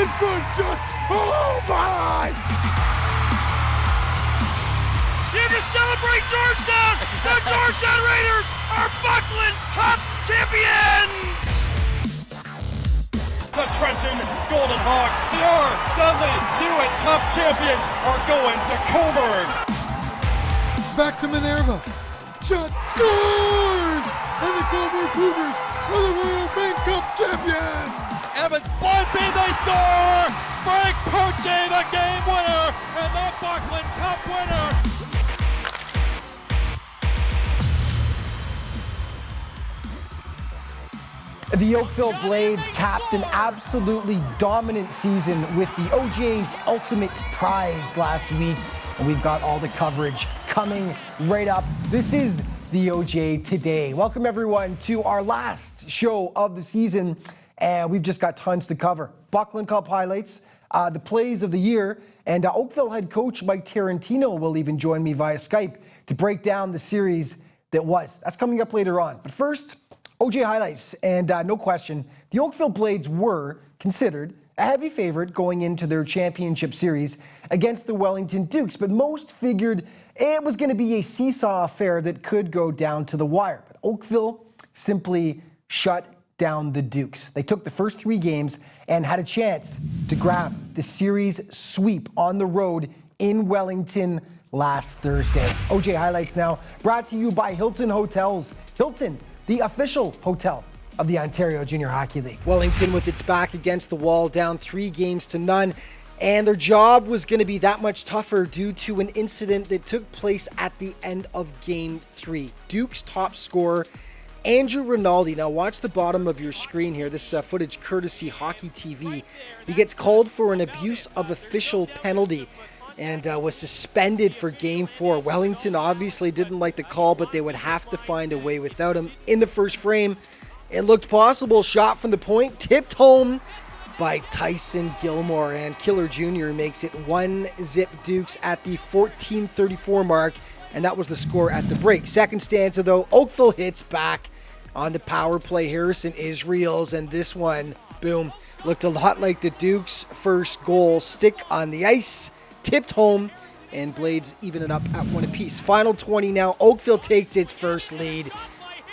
and good shot. Oh my! Here to celebrate Georgetown! The Georgetown Raiders are Buckland Cup champions! The Trenton Golden Hawks, the R. Hewitt Cup champions, are going to Coburn. Back to Minerva. Shot scores! And the Coburn Cougars are the Royal Bank Cup champions! Evans bunting, they score! Frank Poche, the game winner, and the Buckland Cup winner! The Oakville Blades capped an absolutely dominant season with the OJ's ultimate prize last week, and we've got all the coverage coming right up. This is the OJ Today. Welcome everyone to our last show of the season, and we've just got tons to cover. Buckland Cup highlights, the plays of the year, and Oakville head coach Mike Tarantino will even join me via Skype to break down the series that was. That's coming up later on. But first, OJ highlights, and no question, the Oakville Blades were considered a heavy favorite going into their championship series against the Wellington Dukes, but most figured it was going to be a seesaw affair that could go down to the wire. But Oakville simply shut down the Dukes. They took the first 3 games and had a chance to grab the series sweep on the road in Wellington last Thursday. OJ highlights now brought to you by Hilton Hotels. Hilton, the official hotel of the Ontario Junior Hockey League. Wellington with its back against the wall, down 3-0, and their job was going to be that much tougher due to an incident that took place at the end of Game 3. Duke's top scorer, Andrew Rinaldi. Now watch the bottom of your screen here. This footage courtesy Hockey TV. He gets called for an abuse of official penalty and was suspended for Game 4. Wellington obviously didn't like the call, but they would have to find a way without him. In the first frame, it looked possible. Shot from the point, tipped home by Tyson Gilmore, and Killer Jr. makes it 1-0 Dukes at the 14:34 mark, and that was the score at the break. Second stanza, though, Oakville hits back on the power play. Harrison Israels, and this one, boom, looked a lot like the Dukes' first goal. Stick on the ice, tipped home, and Blades even it up at 1 apiece. Final 20 now. Oakville takes its first lead.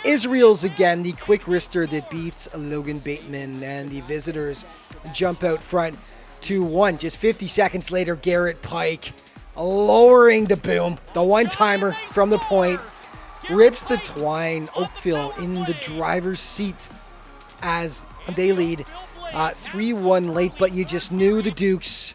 Israels again, the quick wrister that beats Logan Bateman, and the visitors jump out front 2-1. Just 50 seconds later, Garrett Pike lowering the boom. The one-timer from the point rips the twine. Oakville in the driver's seat as they lead 3-1 late, but you just knew the Dukes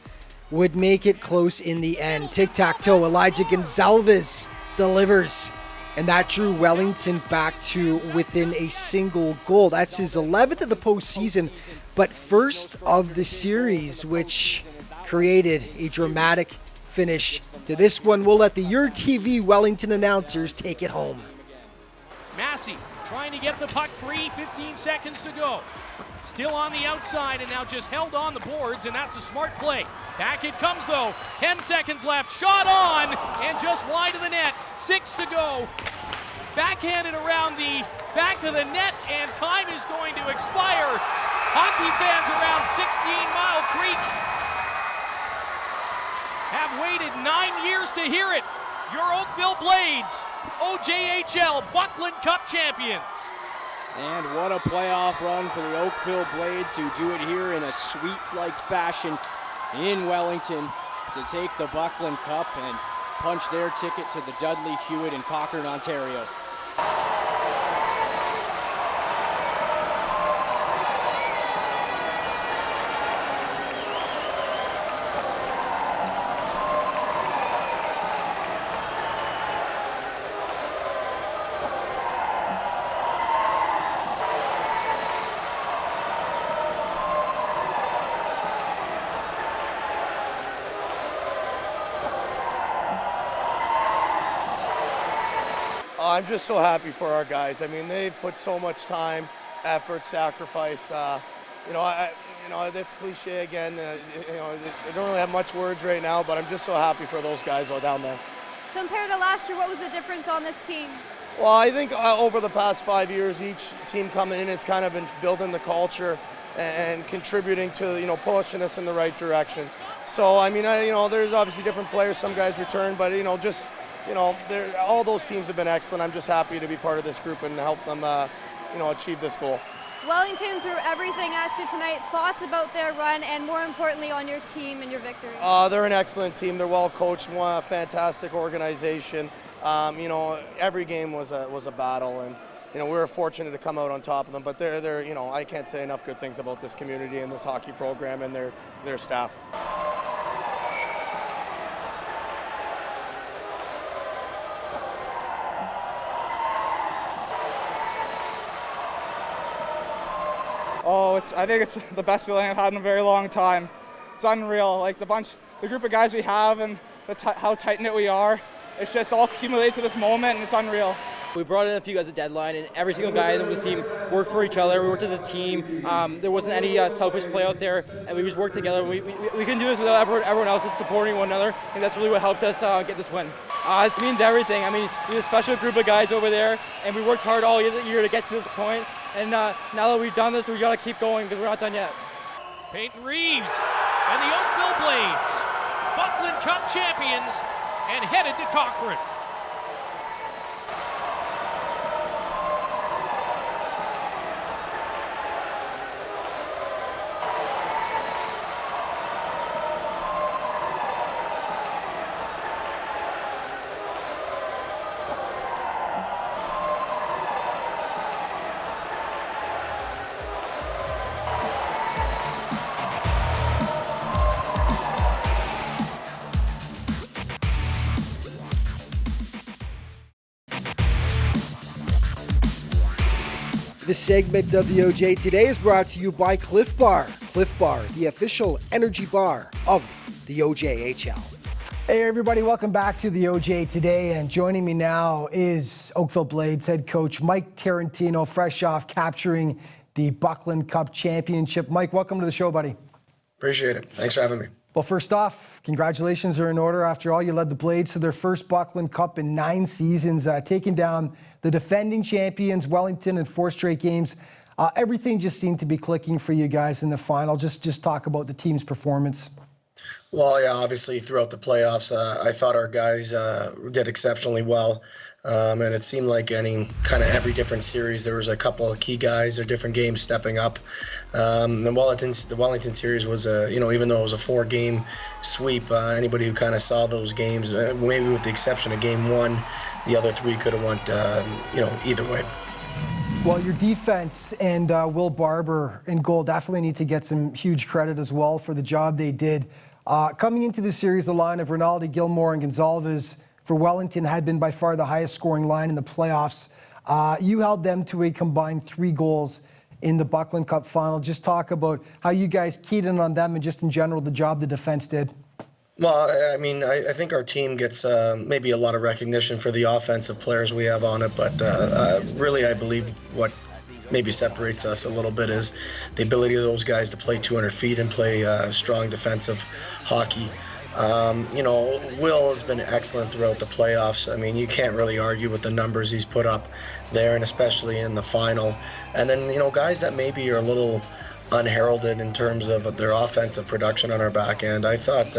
would make it close in the end. Tic-tac-toe, Elijah Gonzalez delivers, and that drew Wellington back to within a single goal. That's his 11th of the postseason, but first of the series, which created a dramatic finish to this one. We'll let the Your TV Wellington announcers take it home. Massey trying to get the puck free, 15 seconds to go. Still on the outside and now just held on the boards, and that's a smart play. Back it comes though, 10 seconds left, shot on, and just wide of the net, 6 to go. Backhanded around the back of the net, and time is going to expire. Hockey fans around 16 Mile Creek have waited 9 years to hear it. Your Oakville Blades, OJHL Buckland Cup champions. And what a playoff run for the Oakville Blades, who do it here in a sweep-like fashion in Wellington to take the Buckland Cup and punch their ticket to the Dudley Hewitt in Cochrane, Ontario. I'm just so happy for our guys. I mean, they've put so much time, effort, sacrifice. That's cliche again. I don't really have much words right now, but I'm just so happy for those guys all down there. Compared to last year, what was the difference on this team? Well, I think over the past 5 years, each team coming in has kind of been building the culture and contributing to, pushing us in the right direction. So, I mean, there's obviously different players, some guys return, but, all those teams have been excellent. I'm just happy to be part of this group and help them, achieve this goal. Wellington threw everything at you tonight. Thoughts about their run and more importantly on your team and your victory? They're an excellent team. They're well coached, a fantastic organization. Every game was a battle, and we were fortunate to come out on top of them. But they're I can't say enough good things about this community and this hockey program and their staff. I think it's the best feeling I've had in a very long time. It's unreal. Like the group of guys we have and how tight-knit we are. It's just all accumulated to this moment, and it's unreal. We brought in a few guys at deadline, and every single guy in this team worked for each other. We worked as a team. There wasn't any selfish play out there, and we just worked together. We couldn't do this without everyone else supporting one another, and that's really what helped us get this win. This means everything. I mean, we have a special group of guys over there, and we worked hard all year to get to this point. And now that we've done this, we got to keep going because we're not done yet. Peyton Reeves and the Oakville Blades, Buckland Cup champions, and headed to Cochrane. This segment of the OJ Today is brought to you by Cliff Bar. Cliff Bar, the official energy bar of the OJHL. Hey everybody, welcome back to the OJ Today, and joining me now is Oakville Blades head coach Mike Tarantino, fresh off capturing the Buckland Cup Championship. Mike, welcome to the show, buddy. Appreciate it. Thanks for having me. Well, first off, congratulations are in order. After all, you led the Blades to their first Buckland Cup in 9 seasons, taking down the defending champions, Wellington, in 4 straight games. Everything just seemed to be clicking for you guys in the final. Just talk about the team's performance. Well, yeah, obviously throughout the playoffs, I thought our guys did exceptionally well. And it seemed like every different series, there was a couple of key guys or different games stepping up. The Wellington series was, even though it was a 4-game sweep, anybody who kind of saw those games, maybe with the exception of game 1, the other 3 could have went, either way. Well, your defense and Will Barber in goal definitely need to get some huge credit as well for the job they did. Coming into the series, the line of Rinaldi, Gilmore, and Gonzalez for Wellington had been by far the highest scoring line in the playoffs. You held them to a combined 3 goals in the Buckland Cup final. Just talk about how you guys keyed in on them and just in general the job the defense did. Well, I mean, I think our team gets maybe a lot of recognition for the offensive players we have on it, but really I believe what maybe separates us a little bit is the ability of those guys to play 200 feet and play strong defensive hockey. Will has been excellent throughout the playoffs. I mean, you can't really argue with the numbers he's put up there, and especially in the final. And then, guys that maybe are a little unheralded in terms of their offensive production on our back end. I thought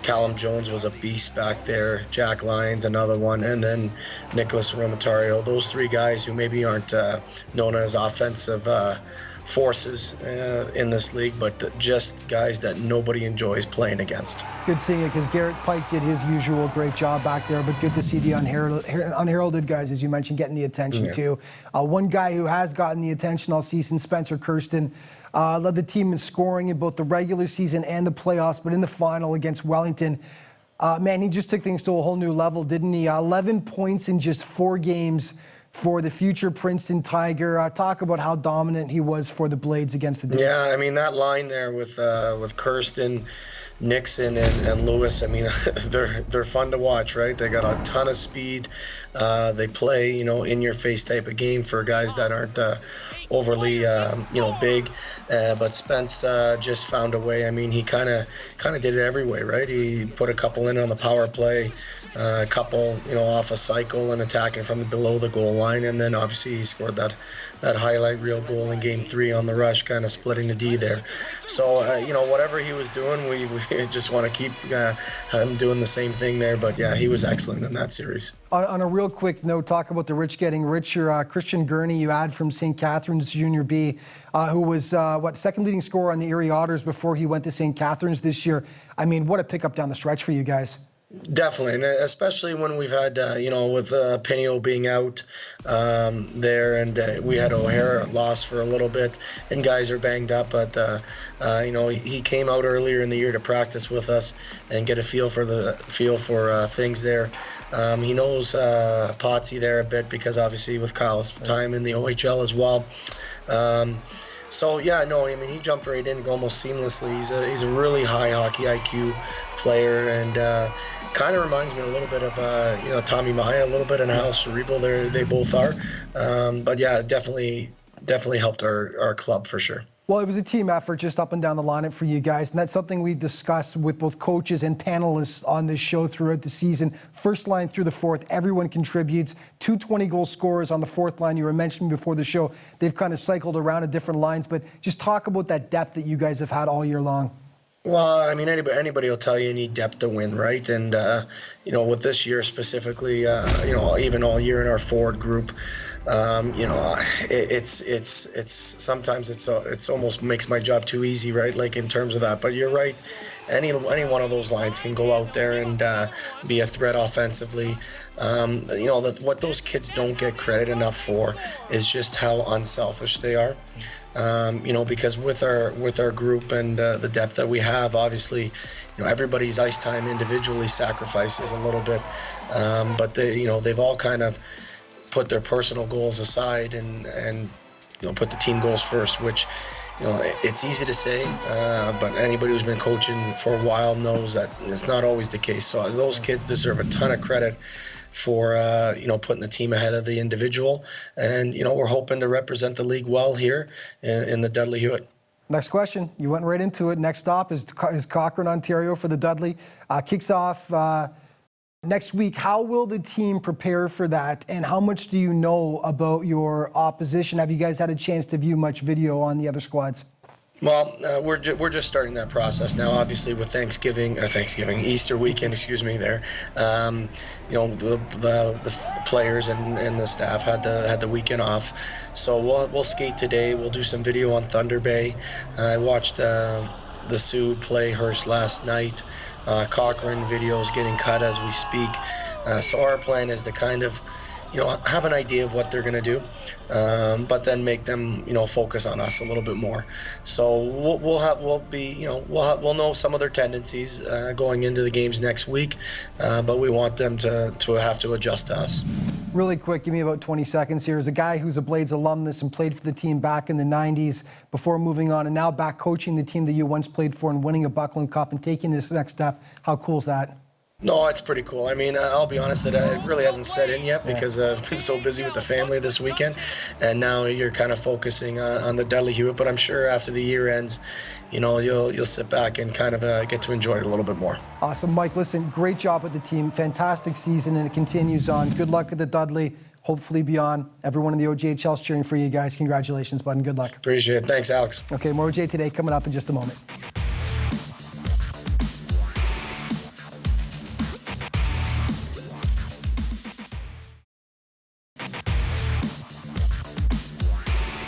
Callum Jones was a beast back there. Jack Lyons, another one, and then Nicholas Romatario. Those 3 guys who maybe aren't known as offensive forces in this league, but just guys that nobody enjoys playing against. Good seeing it because Garrett Pike did his usual great job back there, but good to see the unheralded guys, as you mentioned, getting the attention too. One guy who has gotten the attention all season, Spencer Kirsten, led the team in scoring in both the regular season and the playoffs, but in the final against Wellington, he just took things to a whole new level, didn't he? 11 points in just 4 games for the future Princeton Tiger. Talk about how dominant he was for the Blades against the Dukes. Yeah, I mean, that line there with Kirsten, Nixon, and Lewis, I mean, they're fun to watch, right? They got a ton of speed. They play, in-your-face type of game for guys that aren't overly, big. But Spence just found a way. I mean, he kind of did it every way, right? He put a couple in on the power play. a couple, off a cycle and attacking from below the goal line, and then obviously he scored that highlight reel goal in Game 3 on the rush, kind of splitting the D there. So, whatever he was doing, we just want to keep him doing the same thing there. But yeah, he was excellent in that series. On a real quick note, talk about the rich getting richer. Christian Gurney, you add from St. Catharines Junior B, who was, second leading scorer on the Erie Otters before he went to St. Catharines this year. I mean, what a pickup down the stretch for you guys. Definitely, and especially when we've had, with Pinio being out there, and we had O'Hara lost for a little bit, and guys are banged up. But he came out earlier in the year to practice with us and get a feel for things there. He knows Potsy there a bit because obviously with Kyle's time in the OHL as well. He jumped right in almost seamlessly. He's a really high hockey IQ player, and kind of reminds me a little bit of Tommy Maya a little bit, and how cerebral they both are. But yeah, definitely helped our club for sure. Well, it was a team effort just up and down the lineup for you guys, and that's something we discussed with both coaches and panelists on this show throughout the season. First line through the fourth, everyone contributes. 2 20-goal scorers on the fourth line. You were mentioning before the show, they've kind of cycled around at different lines, but just talk about that depth that you guys have had all year long. Well, I mean, anybody will tell you need depth to win, right? And, with this year specifically, even all year in our forward group, it's sometimes it's almost makes my job too easy, right? Like in terms of that. But you're right. Any one of those lines can go out there and be a threat offensively. What those kids don't get credit enough for is just how unselfish they are. Because with our group and the depth that we have, obviously, everybody's ice time individually sacrifices a little bit, but they've all kind of put their personal goals aside and put the team goals first, which it's easy to say, but anybody who's been coaching for a while knows that it's not always the case. So those kids deserve a ton of credit for putting the team ahead of the individual, and we're hoping to represent the league well here in the Dudley Hewitt. Next question. You went right into it. Next stop is Cochrane, Ontario for the Dudley. Kicks off next week. How will the team prepare for that, and how much do you know about your opposition? Have you guys had a chance to view much video on the other squads? Well, we're just starting that process now. Obviously, with Easter weekend, there. The players and the staff had the weekend off, so we'll skate today. We'll do some video on Thunder Bay. I watched the Sioux play Hearst last night. Cochrane videos getting cut as we speak. So our plan is to kind of have an idea of what they're going to do, but then make them, focus on us a little bit more. So we'll know some of their tendencies going into the games next week, but we want them to have to adjust to us. Really quick, give me about 20 seconds here. As a guy who's a Blades alumnus and played for the team back in the 90s before moving on, and now back coaching the team that you once played for and winning a Buckland Cup and taking this next step, how cool is that? No, it's pretty cool. I mean, I'll be honest, it really hasn't set in yet because I've been so busy with the family this weekend, and now you're kind of focusing on the Dudley Hewitt. But I'm sure after the year ends, you'll sit back and kind of get to enjoy it a little bit more. Awesome, Mike. Listen, great job with the team. Fantastic season, and it continues on. Good luck at the Dudley. Hopefully beyond. Everyone in the OJHL is cheering for you guys. Congratulations, bud, and good luck. Appreciate it. Thanks, Alex. Okay, more OJ Today coming up in just a moment.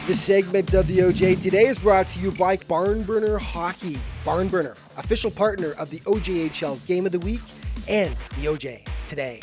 This segment of the OJ Today is brought to you by Barnburner Hockey. Barnburner, official partner of the OJHL Game of the Week and the OJ Today.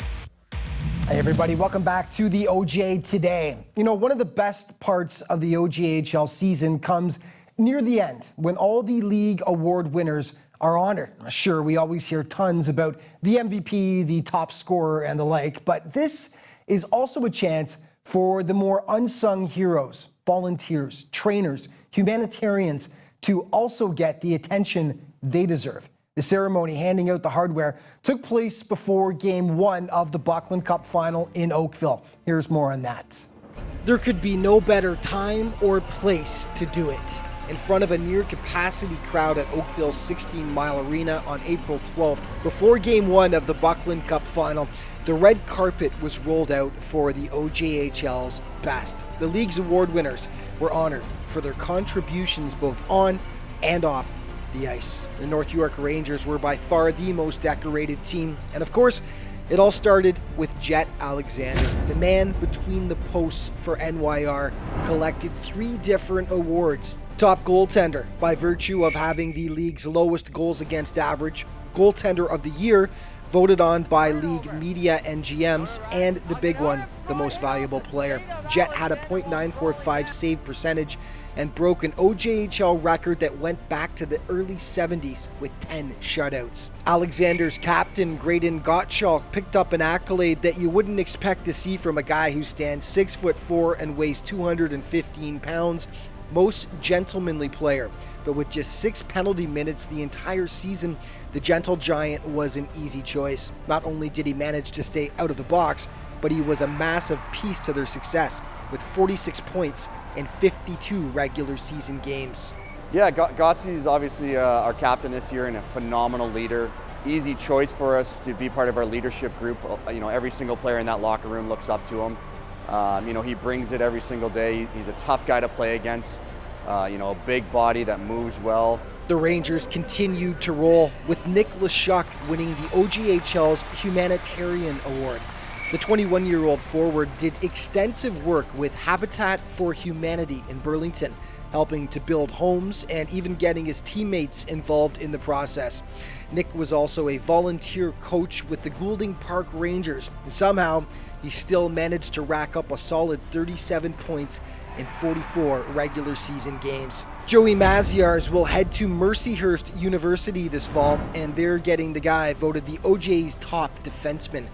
Hey everybody, welcome back to the OJ Today. One of the best parts of the OJHL season comes near the end, when all the league award winners are honored. Sure, we always hear tons about the MVP, the top scorer, and the like, but this is also a chance for the more unsung heroes, volunteers, trainers, humanitarians to also get the attention they deserve. The ceremony handing out the hardware took place before Game 1 of the Buckland Cup Final in Oakville. Here's more on that. There could be no better time or place to do it. in front of a near-capacity crowd at Oakville's 16-mile arena on April 12th. Before Game 1 of the Buckland Cup final, the red carpet was rolled out for the OJHL's best. The league's award winners were honored for their contributions both on and off the ice. The North York Rangers were by far the most decorated team, and of course, it all started with Jet Alexander. The man between the posts for NYR collected 3 different awards. Top goaltender by virtue of having the league's lowest goals against average, goaltender of the year voted on by league media and GMs, and the big one, the most valuable player. Jet had a .945 save percentage and broke an OJHL record that went back to the early 70s with 10 shutouts. Alexander's captain, Graydon Gottschalk, picked up an accolade that you wouldn't expect to see from a guy who stands 6'4" and weighs 215 pounds. Most gentlemanly player, but with just 6 penalty minutes the entire season, the gentle giant was an easy choice. Not only did he manage to stay out of the box, but he was a massive piece to their success with 46 points in 52 regular season games. Yeah, Gotzi is obviously our captain this year and a phenomenal leader. Easy choice for us to be part of our leadership group. You know, every single player in that locker room looks up to him. You know, he brings it every single day. He's a tough guy to play against. You know, a big body that moves well. The Rangers continued to roll, with Nick Lashuk winning the OJHL's Humanitarian Award. The 21-year-old forward did extensive work with Habitat for Humanity in Burlington, helping to build homes and even getting his teammates involved in the process. Nick was also a volunteer coach with the Goulding Park Rangers. Somehow, he still managed to rack up a solid 37 points in 44 regular season games. Joey Maziarz will head to Mercyhurst University this fall, and they're getting the guy voted the OJ's top defenseman.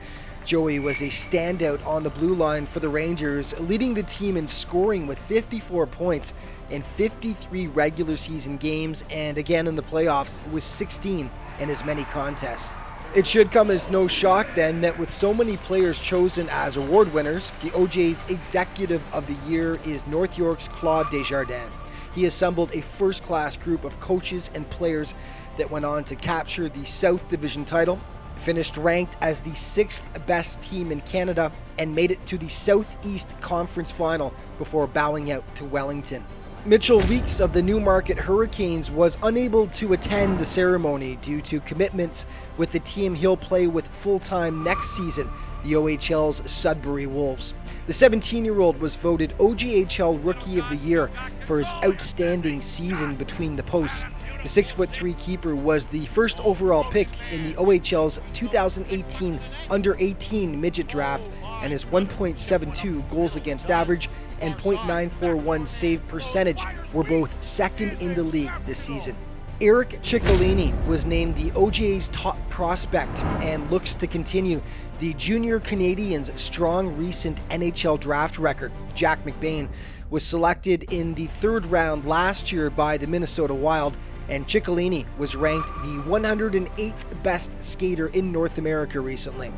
Joey was a standout on the blue line for the Rangers, leading the team in scoring with 54 points in 53 regular season games, and again in the playoffs with 16 in as many contests. It should come as no shock then that with so many players chosen as award winners, the OJ's Executive of the Year is North York's Claude Desjardins. He assembled a first-class group of coaches and players that went on to capture the South Division title, finished ranked as the 6th best team in Canada, and made it to the Southeast Conference Final before bowing out to Wellington. Mitchell Weeks of the Newmarket Hurricanes was unable to attend the ceremony due to commitments with the team he'll play with full-time next season, the OHL's Sudbury Wolves. The 17-year-old was voted OJHL Rookie of the Year for his outstanding season between the posts. The 6'3" keeper was the first overall pick in the OHL's 2018 Under-18 midget draft, and his 1.72 goals against average and .941 save percentage were both second in the league this season. Eric Ciccolini was named the OJ's top prospect and looks to continue the junior Canadians' strong recent NHL draft record. Jack McBain was selected in the 3rd round last year by the Minnesota Wild, and Ciccolini was ranked the 108th best skater in North America recently.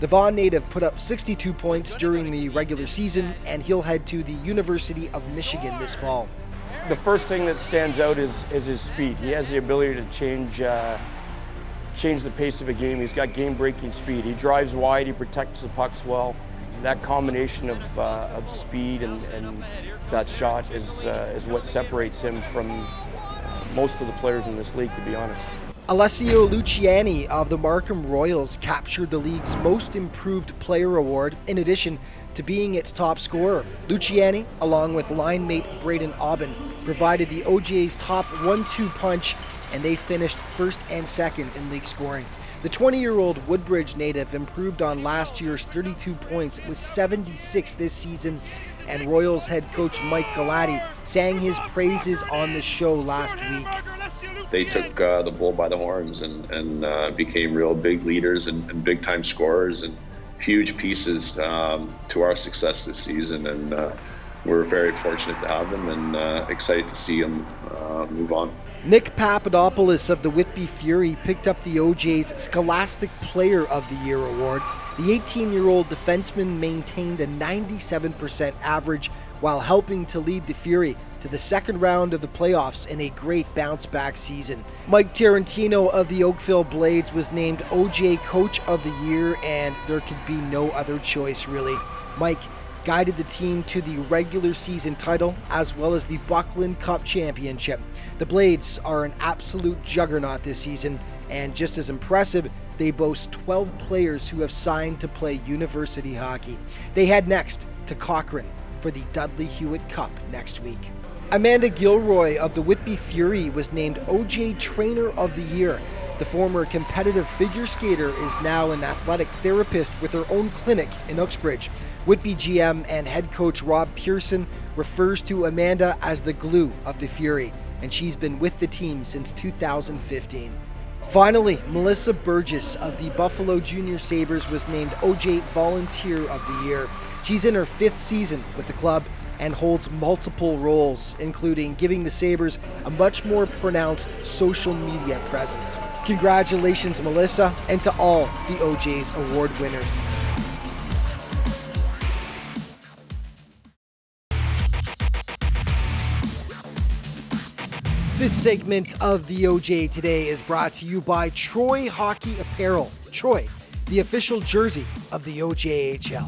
The Vaughan native put up 62 points during the regular season, and he'll head to the University of Michigan this fall. The first thing that stands out is his speed. He has the ability to change the pace of a game. He's got game-breaking speed. He drives wide, he protects the pucks well. That combination of speed and that shot is what separates him from most of the players in this league, to be honest. Alessio Luciani of the Markham Royals captured the league's Most Improved Player award, in addition to being its top scorer. Luciani, along with line mate Braden Aubin, provided the OJ's top 1-2 punch, and they finished first and second in league scoring. The 20-year-old Woodbridge native improved on last year's 32 points with 76 this season, and Royals head coach Mike Galati sang his praises on the show last week. They took the bull by the horns and became real big leaders and big-time scorers and huge pieces to our success this season. And we're very fortunate to have them and excited to see them move on. Nick Papadopoulos of the Whitby Fury picked up the OJ's Scholastic Player of the Year award. The 18-year-old defenseman maintained a 97% average while helping to lead the Fury to the second round of the playoffs in a great bounce-back season. Mike Tarantino of the Oakville Blades was named OJ Coach of the Year, and there could be no other choice, really. Mike guided the team to the regular season title as well as the Buckland Cup Championship. The Blades are an absolute juggernaut this season, and just as impressive, they boast 12 players who have signed to play university hockey. They head next to Cochrane for the Dudley Hewitt Cup next week. Amanda Gilroy of the Whitby Fury was named OJ Trainer of the Year. The former competitive figure skater is now an athletic therapist with her own clinic in Uxbridge. Whitby GM and head coach Rob Pearson refers to Amanda as the glue of the Fury, and she's been with the team since 2015. Finally, Melissa Burgess of the Buffalo Junior Sabres was named OJ Volunteer of the Year. She's in her 5th season with the club and holds multiple roles, including giving the Sabres a much more pronounced social media presence. Congratulations, Melissa, and to all the OJ's award winners. This segment of the OJ Today is brought to you by Troy Hockey Apparel. Troy, the official jersey of the OJHL.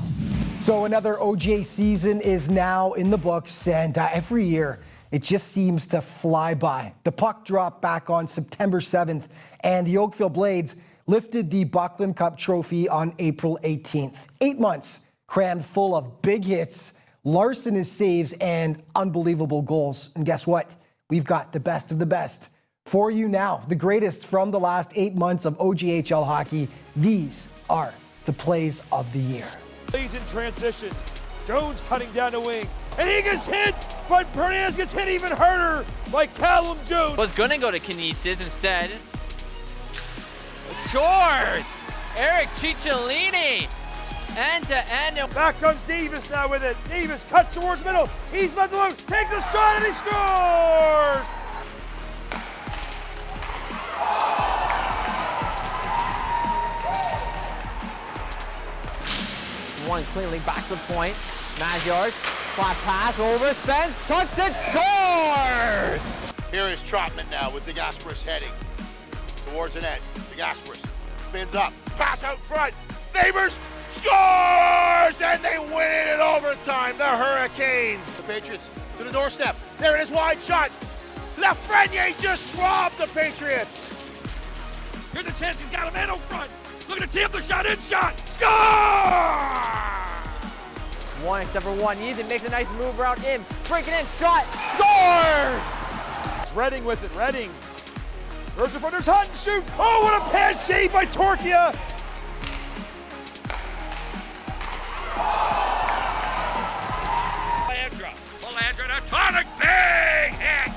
So another OJ season is now in the books, and every year it just seems to fly by. The puck dropped back on September 7th, and the Oakville Blades lifted the Buckland Cup trophy on April 18th. 8 months crammed full of big hits, larcenous saves, and unbelievable goals. And guess what? We've got the best of the best for you now. The greatest from the last 8 months of OJHL hockey. These are the plays of the year. Plays in transition. Jones cutting down the wing. And he gets hit, but Bernier gets hit even harder by Callum Jones. Was going to go to Kinesis instead. Scores! Eric Cicciolini. End to end. Back comes Davis now with it. Davis cuts towards middle. He's let alone. Takes a shot and he scores! One cleanly back to the point. Magyar, slap pass over, Spence, tucks it, scores! Here is Trotman now with DeGasperis heading towards the net. DeGasperis spins up, pass out front. Neighbors scores, and they win it in overtime. The Hurricanes. The Patriots to the doorstep. There it is, wide shot. Lafreniere just robbed the Patriots. Here's a chance, he's got a man out front. Look at the tee up the shot, in shot, score! One except for one, Easy makes a nice move around in, breaking in, shot, scores! It's Redding with it, Redding. There's the front, there's Hunt, shoot! Oh, what a pad save by Torquia! Landra, a tonic big hit!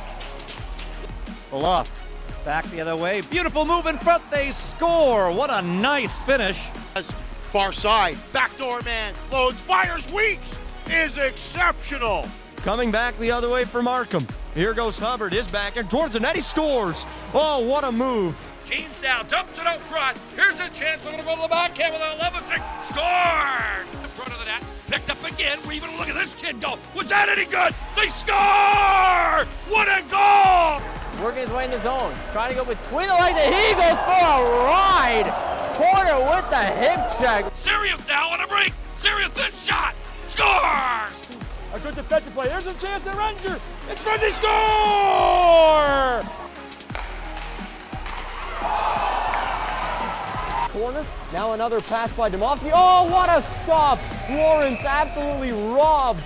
Olaf back the other way. Beautiful move in front. They score. What a nice finish. Far side, backdoor man, loads, fires, Weeks is exceptional. Coming back the other way for Markham. Here goes Hubbard, is back and towards the net, he scores. Oh, what a move. James now dumps it out front. Here's a chance. We're going to go to the backhand with a Levisik. Scored! In front of the net. Picked up again. We're even look at this kid go. Was that any good? They score! What a goal! Working his way in the zone. Trying to go between the legs. And he goes for a ride. Porter with the hip check. Sirius now on a break. Sirius thin shot. Scores! A good defensive play. There's a chance at Ranger. It's front. They score! Corner. Now another pass by Domovsky. Oh, what a stop! Lawrence absolutely robbed.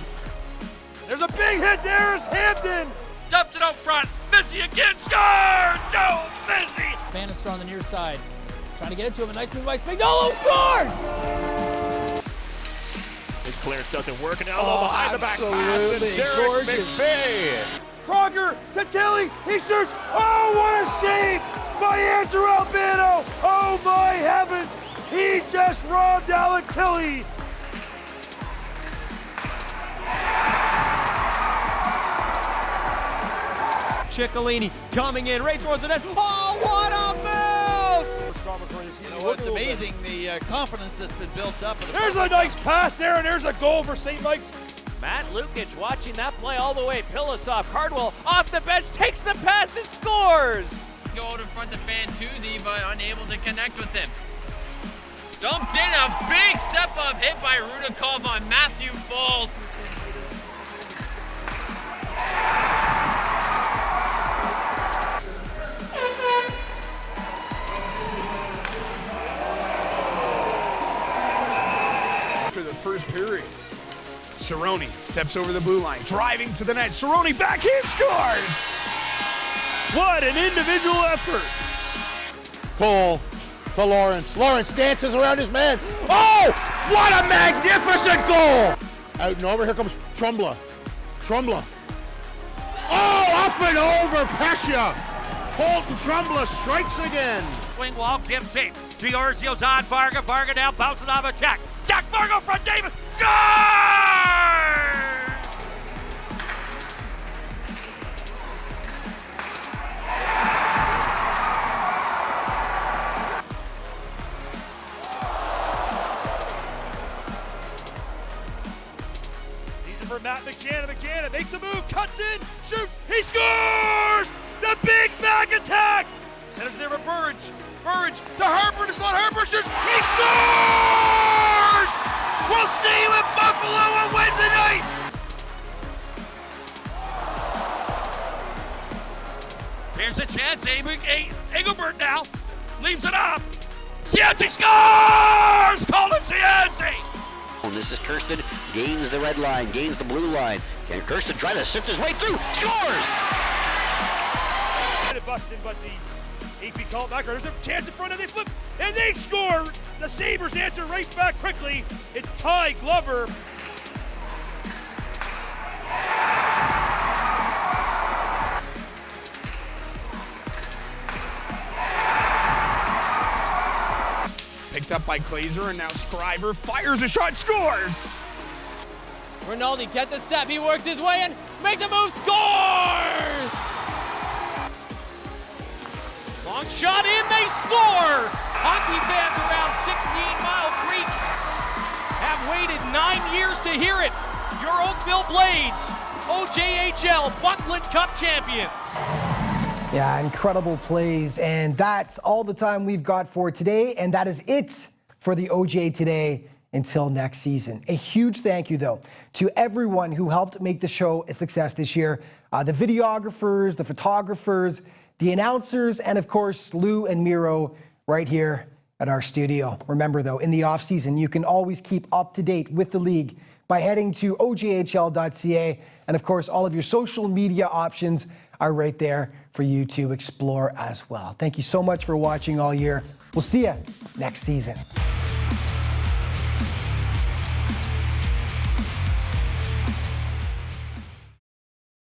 There's a big hit there. It's Hampton. Dumps it out front. Missy again. Scores! No, Missy. Bannister on the near side. Trying to get into him. A nice move by Spagnuolo. Scores! His clearance doesn't work. And elbow behind the back pass. And Derek gorgeous. McVay. Crocker to Tilly. He shoots. Oh, what a save by Andrew Albano. Oh, my heavens. He just robbed Alec Tilly. Cicciolini coming in right towards the net. Oh, what a move! You know, it's amazing the confidence that's been built up. There's a nice pass there, and there's a goal for St. Mike's. Matt Lukic watching that play all the way. Pilasov, Cardwell off the bench, takes the pass and scores! Go out in front of Fantuzzi, but unable to connect with him. Dumped in, a big step-up hit by Rudakov on Matthew Falls. After the first period, Cerrone steps over the blue line, driving to the net. Cerrone backhand scores! What an individual effort! Cole to Lawrence. Lawrence dances around his man. Oh, what a magnificent goal! Out and over, here comes Trumbla. Oh, up and over Pescia. Colton Trumbla strikes again. Swing wall, give shape. Fiorzio's on Varga. Varga now bounces off a Jack. Jack Varga from Davis. Score! For Matt McJannet. McJannet makes a move, cuts in, shoots, he scores! The big back attack! Centers there for Burridge. Burridge to Harper, it's not Harper, shoots, he scores! We'll see you at Buffalo on Wednesday night! Here's a chance. Engelbert now leaves it up. Cianci scores! Colin Cianci! This is Kirsten, gains the red line, gains the blue line. Can Kirsten try to sift his way through? Scores! Busted, but the AP called back. There's a chance in front, and they flip, and they score! The Sabres answer right back quickly. It's Ty Glover. Picked up by Glazer, and now Scriver fires a shot, scores! Rinaldi gets a step, he works his way in, makes a move, scores! Long shot in, they score! Hockey fans around 16 Mile Creek have waited 9 years to hear it. Your Oakville Blades, OJHL Buckland Cup champions. Yeah, incredible plays. And that's all the time we've got for today. And that is it for the OJ Today until next season. A huge thank you, though, to everyone who helped make the show a success this year. The videographers, the photographers, the announcers, and of course, Lou and Miro right here at our studio. Remember, though, in the offseason, you can always keep up to date with the league by heading to ojhl.ca. And of course, all of your social media options are right there for you to explore as well. Thank you so much for watching all year. We'll see you next season.